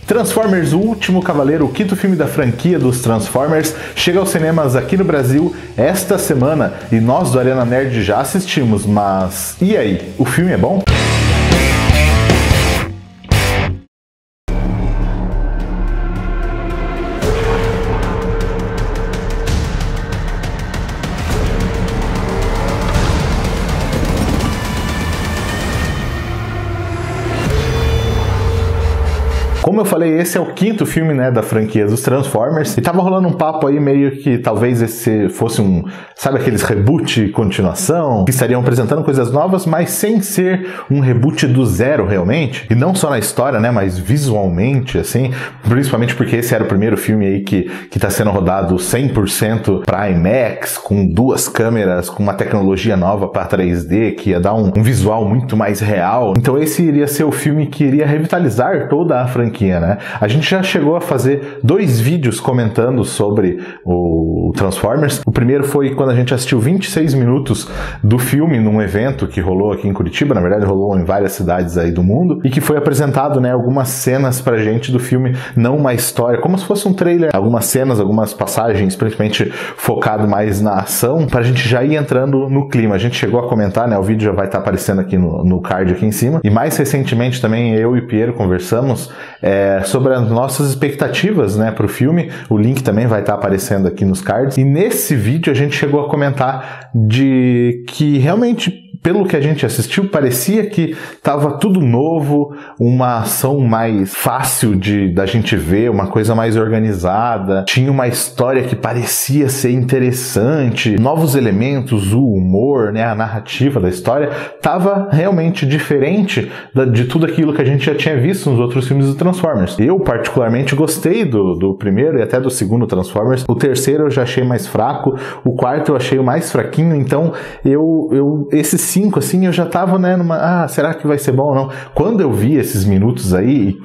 Transformers: O Último Cavaleiro, o quinto filme da franquia dos Transformers, chega aos cinemas aqui no Brasil esta semana e nós do Arena Nerd já assistimos, mas e aí, o filme é bom? Como eu falei, esse é o quinto filme, né, da franquia dos Transformers, e tava rolando um papo aí meio que talvez esse fosse sabe aqueles reboot continuação, que estariam apresentando coisas novas, mas sem ser um reboot do zero realmente, e não só na história, né, mas visualmente, assim, principalmente porque esse era o primeiro filme aí que tá sendo rodado 100% para IMAX, com duas câmeras, com uma tecnologia nova para 3D, que ia dar um visual muito mais real. Então esse iria ser o filme que iria revitalizar toda a franquia, né? A gente já chegou a fazer 2 vídeos comentando sobre o Transformers. O primeiro foi quando a gente assistiu 26 minutos do filme num evento que rolou aqui em Curitiba, na verdade rolou em várias cidades aí do mundo, e que foi apresentado, né, algumas cenas pra gente do filme, não uma história, como se fosse um trailer, algumas cenas, algumas passagens, principalmente focado mais na ação, pra gente já ir entrando no clima. A gente chegou a comentar, né, o vídeo já vai estar aparecendo aqui no card aqui em cima, e mais recentemente também eu e o Piero conversamos sobre as nossas expectativas, né, para o filme. O link também vai estar aparecendo aqui nos cards. E nesse vídeo a gente chegou a comentar de que realmente, pelo que a gente assistiu, parecia que estava tudo novo, uma ação mais fácil da gente ver, uma coisa mais organizada, tinha uma história que parecia ser interessante, novos elementos, o humor, né, a narrativa da história estava realmente diferente de tudo aquilo que a gente já tinha visto nos outros filmes do Transformers. Eu particularmente gostei do primeiro e até do segundo Transformers. O terceiro eu já achei mais fraco, o quarto eu achei o mais fraquinho, então esses 5, assim, eu já tava, né, será que vai ser bom ou não? Quando eu vi esses minutos aí,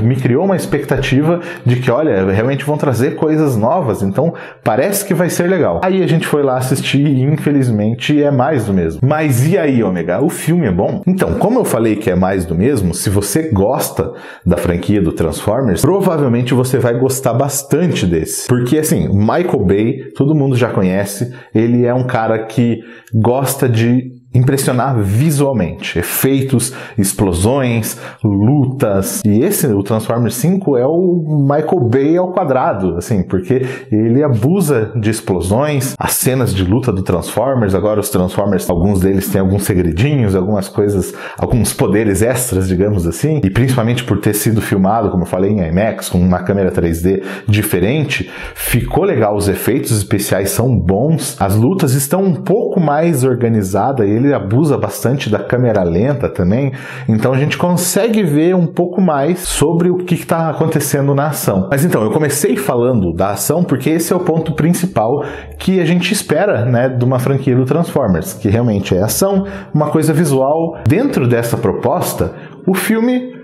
me criou uma expectativa de que, olha, realmente vão trazer coisas novas, então parece que vai ser legal. Aí a gente foi lá assistir e, infelizmente, é mais do mesmo. Mas e aí, Ômega? O filme é bom? Então, como eu falei que é mais do mesmo, se você gosta da franquia do Transformers, provavelmente você vai gostar bastante desse. Porque, assim, Michael Bay, todo mundo já conhece, ele é um cara que gosta de impressionar visualmente, efeitos, explosões, lutas, e o Transformers 5 é o Michael Bay ao quadrado, assim, porque ele abusa de explosões, as cenas de luta do Transformers, agora os Transformers, alguns deles têm alguns segredinhos, algumas coisas, alguns poderes extras, digamos assim, e principalmente por ter sido filmado, como eu falei, em IMAX, com uma câmera 3D diferente, ficou legal, os efeitos especiais são bons, as lutas estão um pouco mais organizadas, ele abusa bastante da câmera lenta também, então a gente consegue ver um pouco mais sobre o que está acontecendo na ação. Mas então, eu comecei falando da ação porque esse é o ponto principal que a gente espera, né, de uma franquia do Transformers, que realmente é ação, uma coisa visual. Dentro dessa proposta, o filme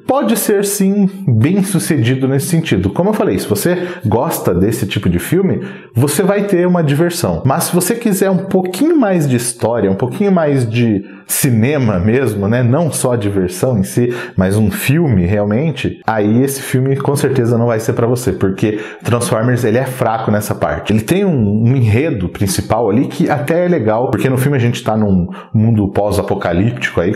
pode ser, sim, bem sucedido nesse sentido. Como eu falei, se você gosta desse tipo de filme, você vai ter uma diversão. Mas se você quiser um pouquinho mais de história, um pouquinho mais de cinema mesmo, né? Não só a diversão em si, mas um filme realmente, aí esse filme com certeza não vai ser pra você, porque Transformers, ele é fraco nessa parte. Ele tem um enredo principal ali que até é legal, porque no filme a gente tá num mundo pós-apocalíptico aí,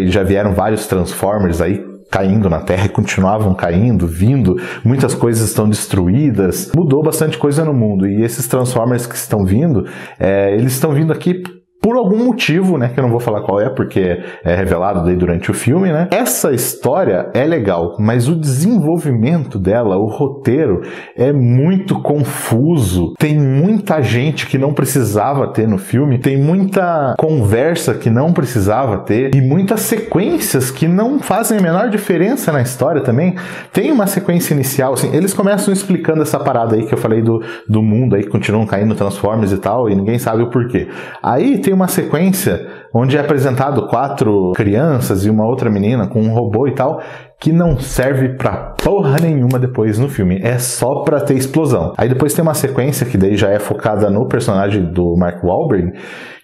já vieram vários Transformers aí caindo na Terra e continuavam caindo, vindo, muitas coisas estão destruídas, mudou bastante coisa no mundo, e esses Transformers que estão vindo, eles estão vindo aqui por algum motivo, né, que eu não vou falar qual é, porque é revelado daí durante o filme, né? Essa história é legal, mas o desenvolvimento dela, o roteiro, é muito confuso. Tem muita gente que não precisava ter no filme, tem muita conversa que não precisava ter, e muitas sequências que não fazem a menor diferença na história também. Tem uma sequência inicial, assim, eles começam explicando essa parada aí que eu falei do mundo aí, que continuam caindo Transformers e tal, e ninguém sabe o porquê. Aí tem uma sequência onde é apresentado 4 crianças e uma outra menina com um robô e tal, que não serve pra porra nenhuma depois no filme. É só pra ter explosão. Aí depois tem uma sequência que daí já é focada no personagem do Mark Wahlberg,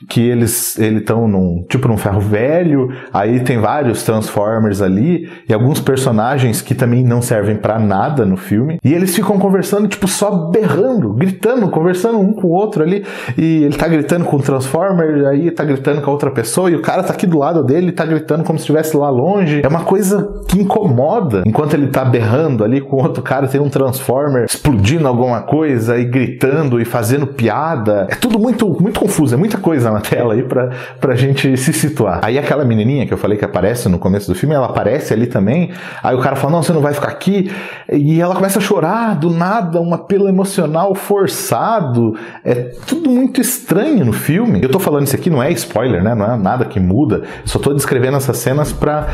que eles estão num ferro velho, aí tem vários Transformers ali, e alguns personagens que também não servem pra nada no filme, e eles ficam conversando, tipo, só berrando, gritando, conversando um com o outro ali, e ele tá gritando com o Transformer, aí tá gritando com a outra pessoa, e o cara tá aqui do lado dele, tá gritando como se estivesse lá longe. É uma coisa que incomoda. Enquanto ele tá berrando ali com o outro cara, tem um Transformer explodindo alguma coisa, e gritando, e fazendo piada. É tudo muito, muito confuso, é muita coisa na tela aí pra gente se situar. Aí aquela menininha que eu falei que aparece no começo do filme, ela aparece ali também, aí o cara fala, não, você não vai ficar aqui, e ela começa a chorar, do nada, um apelo emocional forçado. É tudo muito estranho no filme. Eu tô falando isso aqui, não é spoiler, né, não é nada que muda, só tô descrevendo essas cenas pra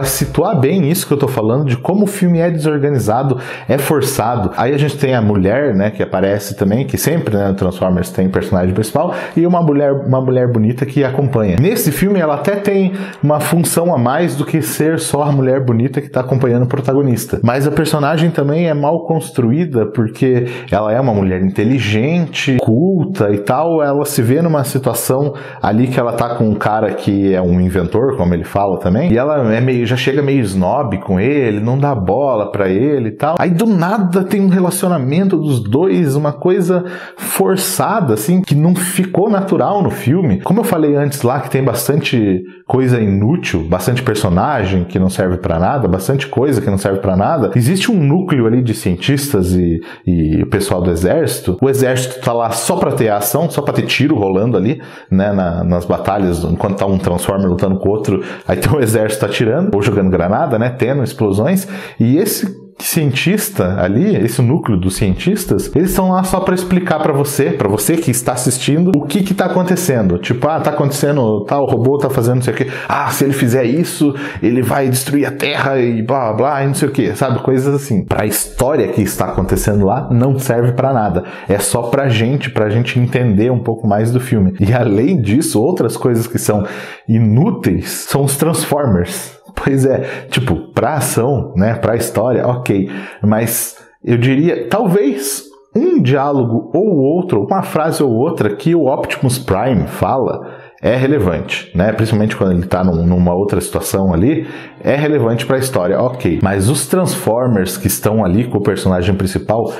situar bem isso que eu tô falando, de como o filme é desorganizado, é forçado. Aí a gente tem a mulher, né, que aparece também, que sempre, né, no Transformers tem personagem principal, e uma mulher bonita que acompanha. Nesse filme ela até tem uma função a mais do que ser só a mulher bonita que está acompanhando o protagonista. Mas a personagem também é mal construída porque ela é uma mulher inteligente, culta e tal. Ela se vê numa situação ali que ela tá com um cara que é um inventor, como ele fala também, e ela já chega meio snob com ele, não dá bola pra ele e tal. Aí do nada tem um relacionamento dos dois, uma coisa forçada, assim, que não ficou natural no filme. Como eu falei antes lá, que tem bastante coisa inútil, bastante personagem que não serve pra nada, bastante coisa que não serve pra nada, existe um núcleo ali de cientistas e o pessoal do exército. O exército tá lá só pra ter ação, só pra ter tiro rolando ali, né, nas batalhas, enquanto tá um Transformer lutando com o outro, aí tem o exército atirando, ou jogando granada, né, tendo explosões, e esse cientista ali, esse núcleo dos cientistas, eles estão lá só para explicar para você que está assistindo, o que tá acontecendo. Tipo, tá acontecendo, o robô tá fazendo não sei o que. Se ele fizer isso, ele vai destruir a Terra e blá, blá, e não sei o que, sabe? Coisas assim. Pra história que está acontecendo lá, não serve para nada. É só pra gente entender um pouco mais do filme. E além disso, outras coisas que são inúteis são os Transformers. Pois é, tipo, pra ação, né, pra história, ok, mas eu diria, talvez um diálogo ou outro, uma frase ou outra que o Optimus Prime fala é relevante, né, principalmente quando ele tá numa outra situação ali, é relevante pra história, ok, mas os Transformers que estão ali com o personagem principal,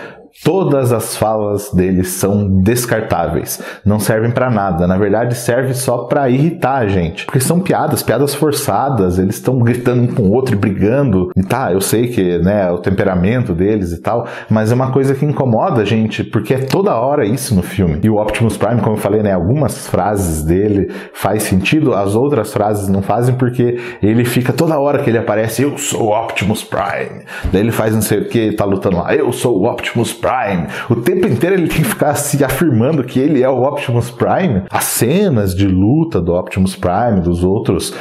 todas as falas deles são descartáveis, não servem pra nada, na verdade serve só pra irritar a gente, porque são piadas forçadas, eles estão gritando um com o outro e brigando, e eu sei que, né, o temperamento deles e tal, mas é uma coisa que incomoda a gente, porque é toda hora isso no filme. E o Optimus Prime, como eu falei, né, algumas frases dele faz sentido, as outras frases não fazem, porque ele fica toda hora que ele aparece, eu sou o Optimus Prime, daí ele faz não sei o que, tá lutando lá, eu sou o Optimus Prime, o tempo inteiro ele tem que ficar se afirmando que ele é o Optimus Prime. As cenas de luta do Optimus Prime, dos outros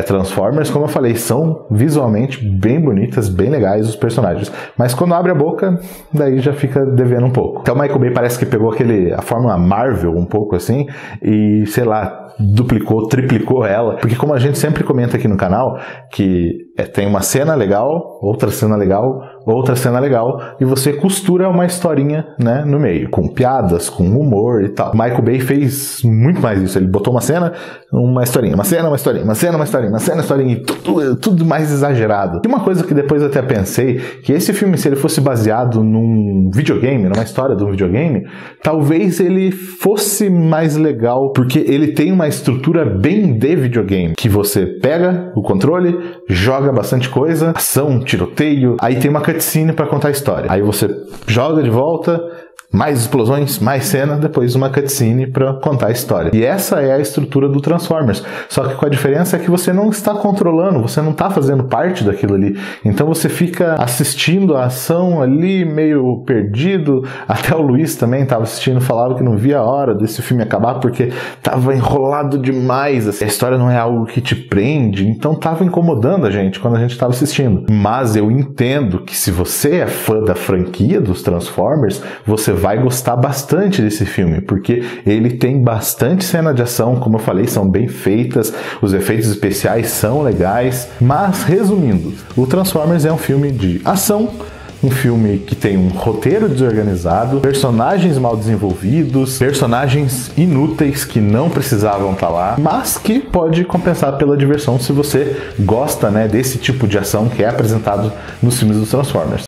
Transformers, como eu falei, são visualmente bem bonitas, bem legais os personagens, mas quando abre a boca, daí já fica devendo um pouco. Então o Michael Bay parece que pegou a fórmula Marvel um pouco assim, e sei lá, duplicou, triplicou ela, porque como a gente sempre comenta aqui no canal, que tem uma cena legal, outra cena legal, outra cena legal, e você costura uma historinha, né, no meio, com piadas, com humor e tal. Michael Bay fez muito mais isso, ele botou uma cena, uma historinha, uma cena, uma historinha, uma cena, uma historinha, uma cena, uma historinha, e tudo mais exagerado. E uma coisa que depois eu até pensei, que esse filme, se ele fosse baseado num videogame, numa história de um videogame, talvez ele fosse mais legal, porque ele tem uma estrutura bem de videogame, que você pega o controle, joga bastante coisa, ação, tiroteio, aí tem uma cutscene pra contar a história. Aí você joga de volta, mais explosões, mais cena, depois uma cutscene pra contar a história. E essa é a estrutura do Transformers. Só que com a diferença é que você não está controlando, você não está fazendo parte daquilo ali. Então você fica assistindo a ação ali, meio perdido. Até o Luiz também estava assistindo, falava que não via a hora desse filme acabar, porque estava enrolado demais. Assim. A história não é algo que te prende, então estava incomodando a gente quando a gente estava assistindo. Mas eu entendo que se você é fã da franquia dos Transformers, você vai gostar bastante desse filme, porque ele tem bastante cena de ação, como eu falei, são bem feitas, os efeitos especiais são legais, mas resumindo, o Transformers é um filme de ação, um filme que tem um roteiro desorganizado, personagens mal desenvolvidos, personagens inúteis que não precisavam estar lá, mas que pode compensar pela diversão se você gosta, né, desse tipo de ação que é apresentado nos filmes dos Transformers.